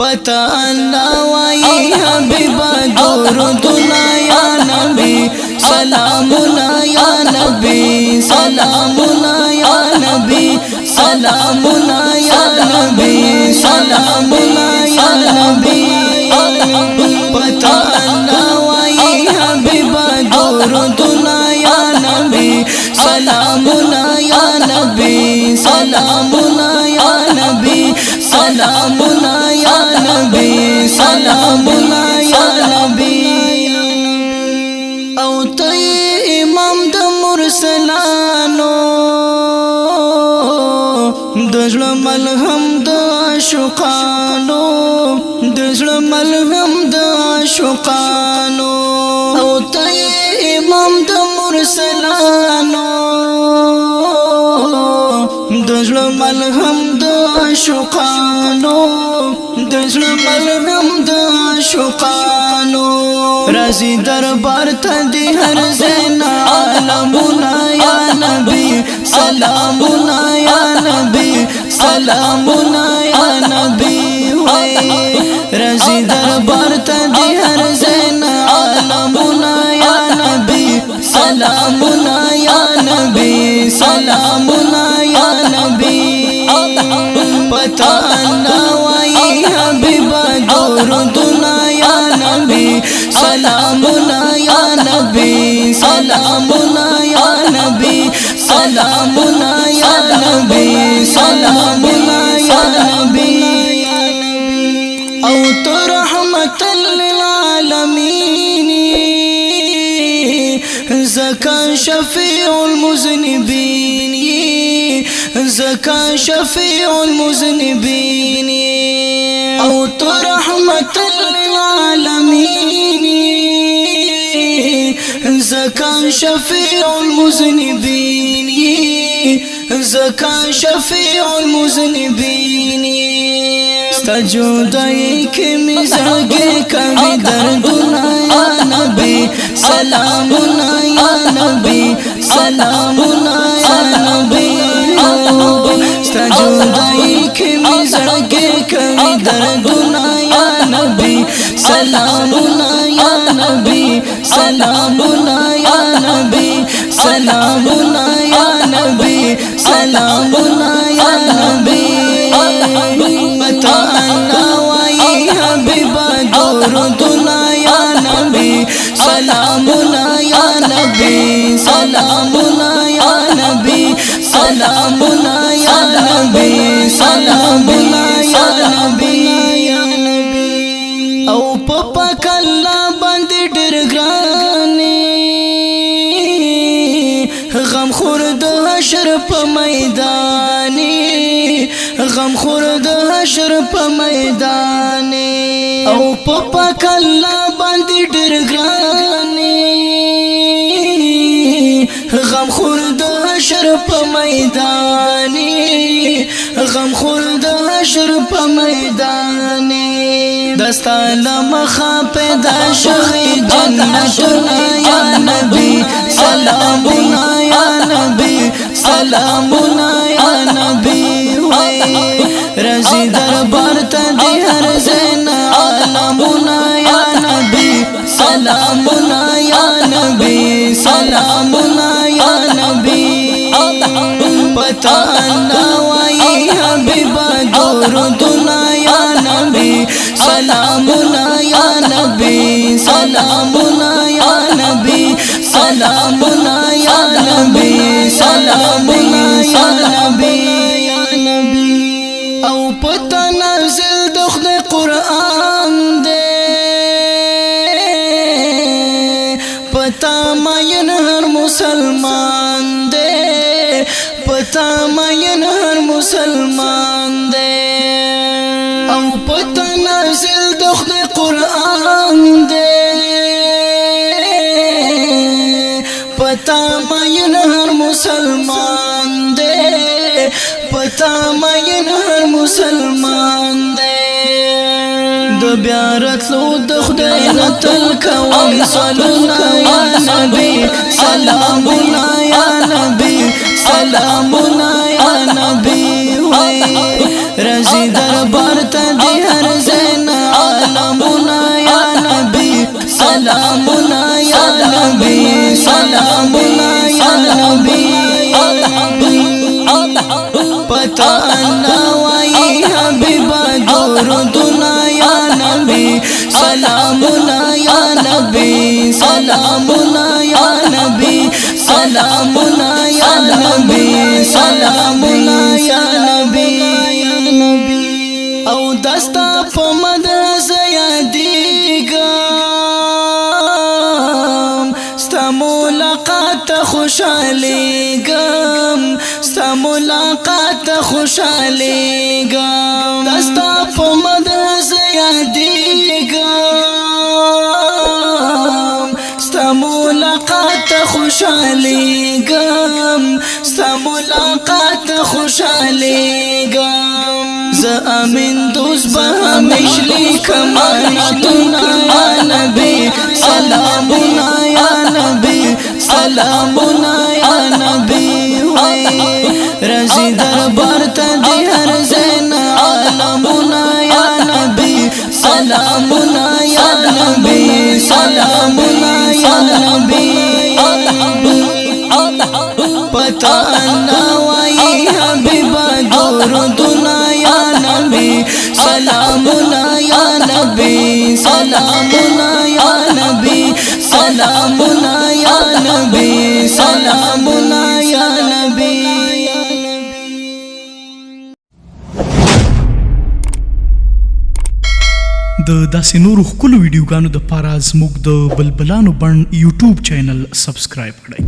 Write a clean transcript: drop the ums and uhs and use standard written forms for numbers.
پتا اللہ وائی حبیبا درودنا یا نبی سلامنا یا نبی سلامنا یا نبی سلامنا یا نبی سلامنا یا نبی پتا اللہ وائی حبیبا درودنا یا نبی سلامنا یا نبی سلامنا یا نبی سلامنا یا نبی سلامنا یا نبی او تی امام د مرسلانو دزل ملهم د عاشقانو دزل ملهم د عاشقانو او تی امام د مرسلانو دزل ملهم د عاشقانو دزل ملهم د عاشقانو رازی دربار ته دی هر زین عالمنا یا نبی سلامنا یا نبی سلامنا یا نبی وای رازی دربار ته دی هر زین عالمنا یا نبی سلامنا یا نبی سلامنا یا نبی پتا اللہ وائی حبیبا درودنا یا نبی سلامنا یا نبی سلامنا یا نبی سلامنا یا نبی سلامنا یا نبی او تو رحمت للعالمین زکا شفیع المذنبین زکا شفیع المذنبین او تو رحمت للعالمین زکا شفیع المذنبین زکا شفیع المذنبین ستا جدائی کی مزاگی کبھی دردنا یا نبی سلامنا یا نبی سلامنا یا نبی ستا جدائی کی مزاگی کبھی دردنا یا نبی سلامنا یا نبی سلامنا یا نبی سلامنا یا نبی سلامنا یا نبی پتا اللہ وائی حبیبا درودنا یا نبی سلامنا یا نبی سلامنا یا نبی سلامنا یا نبی سلامنا یا نبی او پپا کلا بند ډیر ګرانی غم خور د حشر په میدانی غم خور د حشر په میدانی او پپا کلا بند ډیر ګرانی غم خور د حشر په میدانی غم خور د حشر په میدانی دستا لمخا پیدا شوی جنتنا یا نبی سلامنا یا نبی سلامنا یا نبی وای رضی دربار ته دی هر زین عالمنا یا نبی سلامنا یا نبی سلامنا یا نبی پتا اللہ وائی حبیبا درودنا یا نبی سلامنا یا نبی سلامنا یا نبی سلامنا یا نبی سلامنا یا نبی او پتا نازل دخد قرآن دے پتا ماین ہر مسلمان دے پتا ماین ہر مسلمان دے او پتا نازل دخد قرآن دے پتا ماین ہر مسلمان دے پتا ماین ہر مسلمان دے د بیارت لو د خدای نتل کوم صلونا یا نبی سلامنا یا نبی سلامنا یا نبی وای رضی دربار ته دی هر زین په مدرسه یادېږم ستا ملاقات ته خوشحالېږم ستا ملاقات ته خوشحالېږم ستا په مدرسه یادېږم ستا ملاقات ته خوشحالېږم ستا ملاقات ته خوشحالېږم زه امین دوست به همیش لیکم آیاتونه یا نبی سلامونه یا نبی سلامونه یا نبی رضی دربار ته دی هر زین عالمونه یا نبی سلامونه یا نبی سلامونه یا نبی پتا الله وای حبیب درودنا یا نبی سلامنا یا نبی سلامنا یا نبی سلامنا یا نبی سلامنا یا نبی د داسې نورو ښکلو ویډیوګانو دپاره زموږ د بلبلانو بڼ یوټیوب چینل سبسکرایب کړئ.